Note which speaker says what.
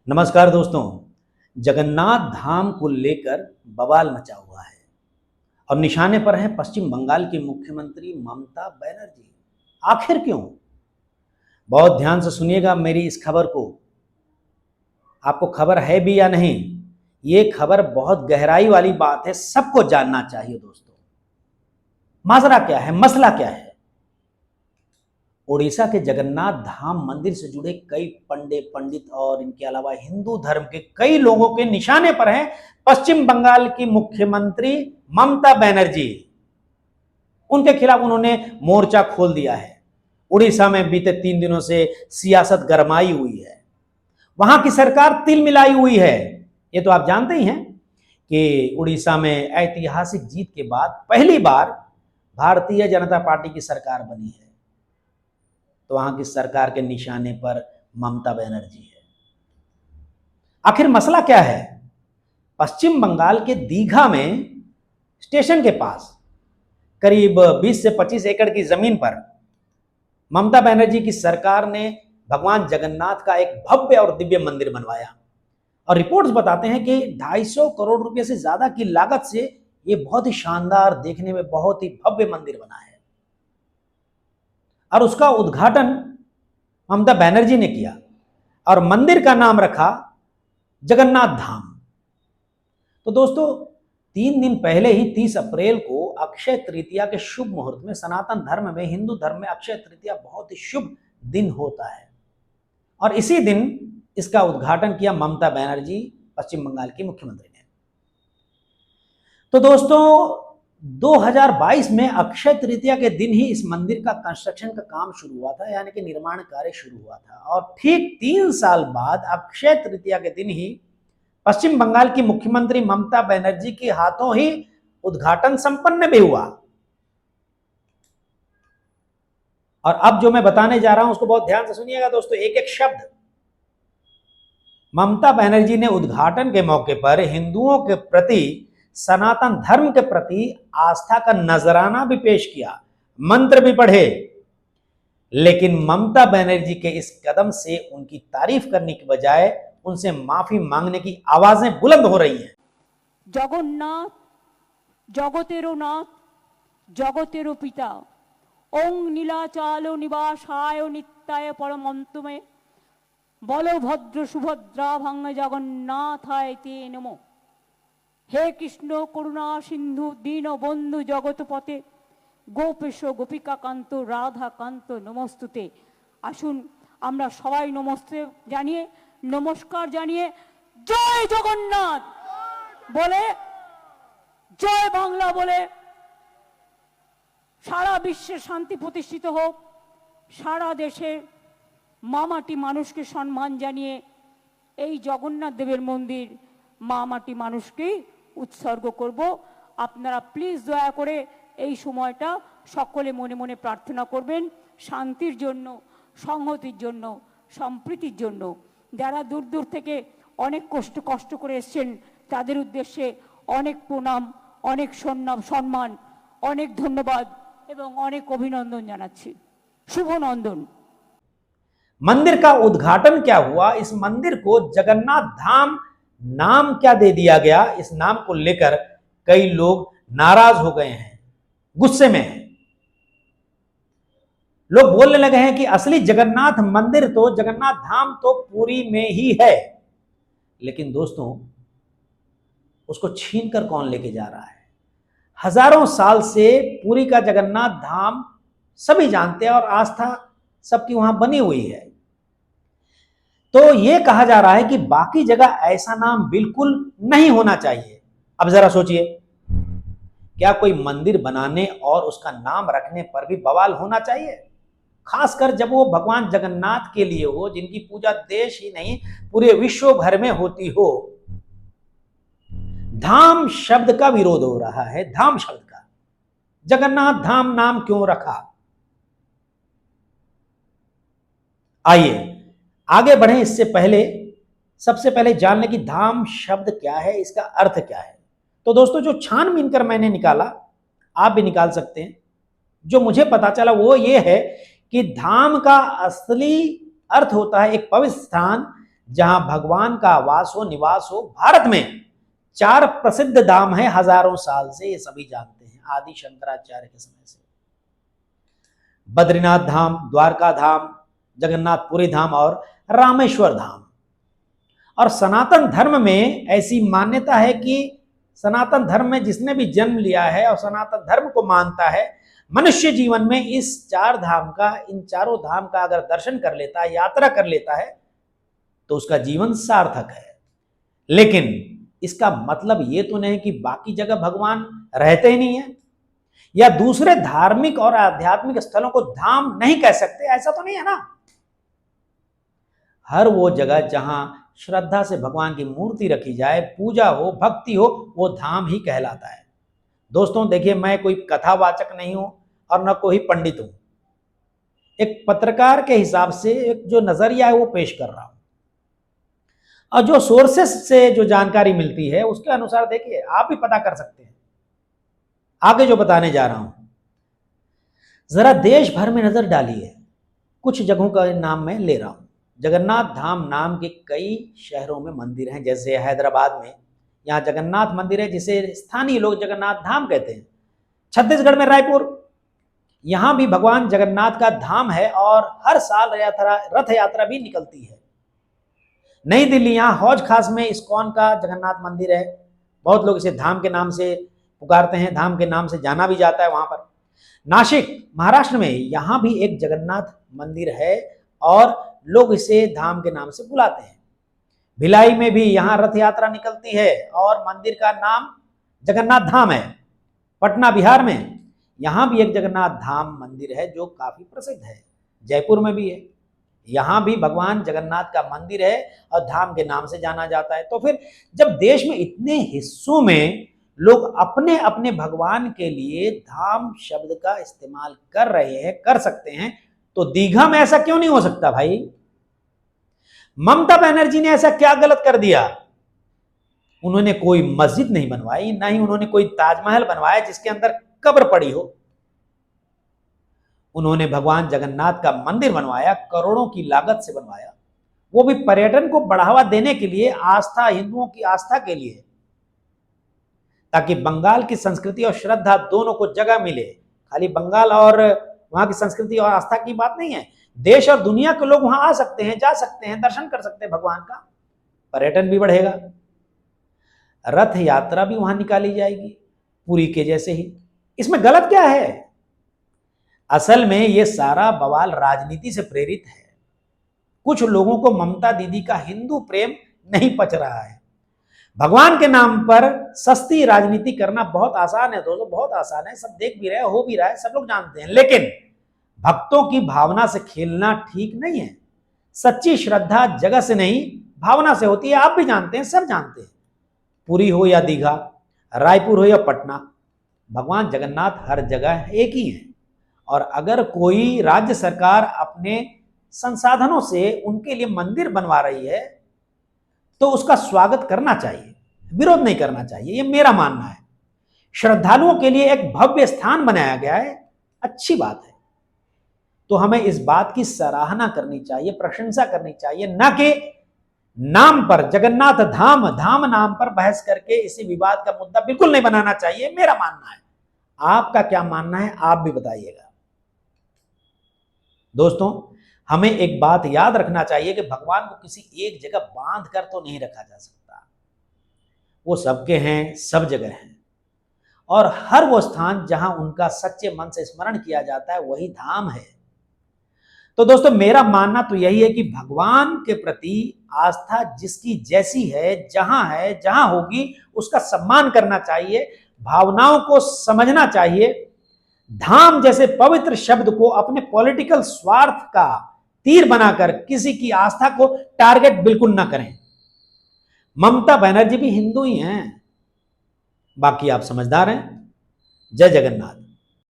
Speaker 1: नमस्कार दोस्तों। जगन्नाथ धाम को लेकर बवाल मचा हुआ है और निशाने पर हैं पश्चिम बंगाल की मुख्यमंत्री ममता बनर्जी। आखिर क्यों? बहुत ध्यान से सुनिएगा मेरी इस खबर को। आपको खबर है भी या नहीं, ये खबर बहुत गहराई वाली बात है, सबको जानना चाहिए दोस्तों। माजरा क्या है, मसला क्या है? ओडिशा के जगन्नाथ धाम मंदिर से जुड़े कई पंडित और इनके अलावा हिंदू धर्म के कई लोगों के निशाने पर हैं पश्चिम बंगाल की मुख्यमंत्री ममता बनर्जी। उनके खिलाफ उन्होंने मोर्चा खोल दिया है। उड़ीसा में बीते 3 दिनों से सियासत गरमाई हुई है। वहां की सरकार तिल मिलाई हुई है। ये तो आप जानते ही हैं कि उड़ीसा में ऐतिहासिक जीत के बाद पहली बार भारतीय जनता पार्टी की सरकार बनी है। तो वहां की सरकार के निशाने पर ममता बनर्जी है। आखिर मसला क्या है? पश्चिम बंगाल के दीघा में स्टेशन के पास करीब 20 से 25 एकड़ की जमीन पर ममता बनर्जी की सरकार ने भगवान जगन्नाथ का एक भव्य और दिव्य मंदिर बनवाया और रिपोर्ट्स बताते हैं कि 250 करोड़ रुपए से ज्यादा की लागत से यह बहुत ही शानदार, देखने में बहुत ही भव्य मंदिर बना है और उसका उद्घाटन ममता बनर्जी ने किया और मंदिर का नाम रखा जगन्नाथ धाम। तो दोस्तों, 3 दिन पहले ही 30 अप्रैल को अक्षय तृतीया के शुभ मुहूर्त में, सनातन धर्म में, हिंदू धर्म में अक्षय तृतीया बहुत ही शुभ दिन होता है और इसी दिन इसका उद्घाटन किया ममता बनर्जी, पश्चिम बंगाल की मुख्यमंत्री ने। तो दोस्तों, 2022 में अक्षय तृतीया के दिन ही इस मंदिर का कंस्ट्रक्शन का काम शुरू हुआ था, यानी कि निर्माण कार्य शुरू हुआ था और ठीक 3 साल बाद अक्षय तृतीया के दिन ही पश्चिम बंगाल की मुख्यमंत्री ममता बनर्जी के हाथों ही उद्घाटन संपन्न भी हुआ। और अब जो मैं बताने जा रहा हूं उसको बहुत ध्यान से सुनिएगा दोस्तों, एक एक शब्द। ममता बनर्जी ने उद्घाटन के मौके पर हिंदुओं के प्रति, सनातन धर्म के प्रति आस्था का नजराना भी पेश किया, मंत्र भी पढ़े। लेकिन ममता बनर्जी के इस कदम से उनकी तारीफ करने की बजाय उनसे माफी मांगने की आवाजें बुलंद हो रही हैं।
Speaker 2: जगन्नाथ जगतेरो नाथ जगतेरो पिता ओं नीलाचालो निवासाय नित्याय परमंतमे बलभद्र सुभद्रा भंग जगन्नाथाय ते नमो। हे कृष्ण करुणा सिंधु दीन बंधु जगतपते गोपेश गोपिका कांत राधा कांत नमस्तुते। आसुन आमरा सबाई नमस्ते जानिए, नमस्कार जानिए जय जगन्नाथ बोले, जय बांगला बोले सारा विश्वे शांति प्रतिष्ठित होक। सारा देशे मामाटी मानुष के सम्मान जानिए এই জগন্নাথ দেবের মন্দির মামাটি মানুষকে উৎসর্গ করব। আপনারা প্লিজ দয়া করে এই সময়টা সকলে মনে মনে প্রার্থনা করবেন শান্তির জন্য, সংহতির জন্য, সম্প্রীতির জন্য। যারা দূর দূর থেকে অনেক কষ্ট করে এসেছেন তাদের উদ্দেশ্যে অনেক প্রণাম, অনেক সম্মান, অনেক ধন্যবাদ এবং অনেক অভিনন্দন জানাচ্ছি। শুভ নন্দন।
Speaker 1: मंदिर का उद्घाटन क्या हुआ, इस मंदिर को जगन्नाथ धाम नाम क्या दे दिया गया, इस नाम को लेकर कई लोग नाराज हो गए हैं, गुस्से में हैं। लोग बोलने लगे हैं कि असली जगन्नाथ मंदिर तो, जगन्नाथ धाम तो पुरी में ही है। लेकिन दोस्तों, उसको छीनकर कौन लेके जा रहा है? हजारों साल से पुरी का जगन्नाथ धाम सभी जानते हैं और आस्था सबकी वहां बनी हुई है। तो यह कहा जा रहा है कि बाकी जगह ऐसा नाम बिल्कुल नहीं होना चाहिए। अब जरा सोचिए, क्या कोई मंदिर बनाने और उसका नाम रखने पर भी बवाल होना चाहिए? खासकर जब वो भगवान जगन्नाथ के लिए हो, जिनकी पूजा देश ही नहीं पूरे विश्व भर में होती हो। धाम शब्द का विरोध हो रहा है, धाम शब्द का। जगन्नाथ धाम नाम क्यों रखा? आइए आगे बढ़े। इससे पहले सबसे पहले जान लें कि धाम शब्द क्या है, इसका अर्थ क्या है। तो दोस्तों, जो छानबीन कर मैंने निकाला, आप भी निकाल सकते हैं। जो मुझे पता चला वो ये है कि धाम का असली अर्थ होता है एक पवित्र स्थान जहां भगवान का आवास हो, निवास हो। भारत में 4 प्रसिद्ध धाम हैं हजारों साल से, ये सभी जानते हैं, आदि शंकराचार्य के समय से। बद्रीनाथ धाम, द्वारका धाम, जगन्नाथपुरी धाम और रामेश्वर धाम। और सनातन धर्म में ऐसी मान्यता है कि सनातन धर्म में जिसने भी जन्म लिया है और सनातन धर्म को मानता है, मनुष्य जीवन में इन चारों धाम का अगर दर्शन कर लेता है, यात्रा कर लेता है, तो उसका जीवन सार्थक है। लेकिन इसका मतलब ये तो नहीं कि बाकी जगह भगवान रहते ही नहीं है, या दूसरे धार्मिक और आध्यात्मिक स्थलों को धाम नहीं कह सकते, ऐसा तो नहीं है ना। हर वो जगह जहां श्रद्धा से भगवान की मूर्ति रखी जाए, पूजा हो, भक्ति हो, वो धाम ही कहलाता है। दोस्तों देखिए, मैं कोई कथावाचक नहीं हूं और न कोई पंडित हूं, एक पत्रकार के हिसाब से एक जो नजरिया है वो पेश कर रहा हूं, और जो सोर्सेस से जो जानकारी मिलती है उसके अनुसार देखिए, आप भी पता कर सकते हैं। आगे जो बताने जा रहा हूं, जरा देश भर में नजर डालिए। कुछ जगहों का नाम मैं ले रहा हूं। जगन्नाथ धाम नाम के कई शहरों में मंदिर हैं, जैसे हैदराबाद में यहाँ जगन्नाथ मंदिर है, जिसे स्थानीय लोग जगन्नाथ धाम कहते हैं। छत्तीसगढ़ में रायपुर, यहाँ भी भगवान जगन्नाथ का धाम है और हर साल रथ यात्रा भी निकलती है। नई दिल्ली, यहाँ हौज खास में इस्कॉन का जगन्नाथ मंदिर है। बहुत लोग इसे धाम के नाम से पुकारते हैं, धाम के नाम से जाना भी जाता है वहां पर। नासिक महाराष्ट्र में यहाँ भी एक जगन्नाथ मंदिर है और लोग इसे धाम के नाम से बुलाते हैं। भिलाई में भी यहाँ रथ यात्रा निकलती है और मंदिर का नाम जगन्नाथ धाम है। पटना बिहार में यहाँ भी एक जगन्नाथ धाम मंदिर है जो काफी प्रसिद्ध है। जयपुर में भी है, यहाँ भी भगवान जगन्नाथ का मंदिर है और धाम के नाम से जाना जाता है। तो फिर जब देश में इतने हिस्सों में लोग अपने अपने भगवान के लिए धाम शब्द का इस्तेमाल कर रहे हैं, कर सकते हैं, तो दीघा में ऐसा क्यों नहीं हो सकता भाई? ममता बनर्जी ने ऐसा क्या गलत कर दिया? उन्होंने कोई मस्जिद नहीं बनवाई, ना ही उन्होंने कोई ताजमहल बनवाया जिसके अंदर कब्र पड़ी हो। उन्होंने भगवान जगन्नाथ का मंदिर बनवाया, करोड़ों की लागत से बनवाया, वो भी पर्यटन को बढ़ावा देने के लिए, आस्था, हिंदुओं की आस्था के लिए, ताकि बंगाल की संस्कृति और श्रद्धा दोनों को जगह मिले। खाली बंगाल और वहां की संस्कृति और आस्था की बात नहीं है, देश और दुनिया के लोग वहां आ सकते हैं, जा सकते हैं, दर्शन कर सकते हैं भगवान का, पर्यटन भी बढ़ेगा। रथ यात्रा भी वहां निकाली जाएगी पुरी के जैसे ही। इसमें गलत क्या है? असल में ये सारा बवाल राजनीति से प्रेरित है। कुछ लोगों को ममता दीदी का हिंदू प्रेम नहीं पच रहा है। भगवान के नाम पर सस्ती राजनीति करना बहुत आसान है दोस्तों, बहुत आसान है, सब देख भी रहे, हो भी रहा है, सब लोग जानते हैं। लेकिन भक्तों की भावना से खेलना ठीक नहीं है। सच्ची श्रद्धा जगह से नहीं, भावना से होती है, आप भी जानते हैं, सब जानते हैं। पुरी हो या दीघा, रायपुर हो या पटना, भगवान जगन्नाथ हर जगह एक ही है। और अगर कोई राज्य सरकार अपने संसाधनों से उनके लिए मंदिर बनवा रही है तो उसका स्वागत करना चाहिए, विरोध नहीं करना चाहिए, ये मेरा मानना है। श्रद्धालुओं के लिए एक भव्य स्थान बनाया गया है, अच्छी बात है, तो हमें इस बात की सराहना करनी चाहिए, प्रशंसा करनी चाहिए, न कि नाम पर, जगन्नाथ धाम, धाम नाम पर बहस करके इसी विवाद का मुद्दा बिल्कुल नहीं बनाना चाहिए, मेरा मानना है। आपका क्या मानना है, आप भी बताइएगा। दोस्तों, हमें एक बात याद रखना चाहिए कि भगवान को किसी एक जगह बांध कर तो नहीं रखा जा सकता, वो सबके हैं, सब जगह हैं, और हर वो स्थान जहां उनका सच्चे मन से स्मरण किया जाता है वही धाम है। तो दोस्तों, मेरा मानना तो यही है कि भगवान के प्रति आस्था जिसकी जैसी है, जहां होगी, उसका सम्मान करना चाहिए, भावनाओं को समझना चाहिए। धाम जैसे पवित्र शब्द को अपने पॉलिटिकल स्वार्थ का तीर बनाकर किसी की आस्था को टारगेट बिल्कुल ना करें। ममता बनर्जी भी हिंदू ही हैं, बाकी आप समझदार हैं। जय जगन्नाथ।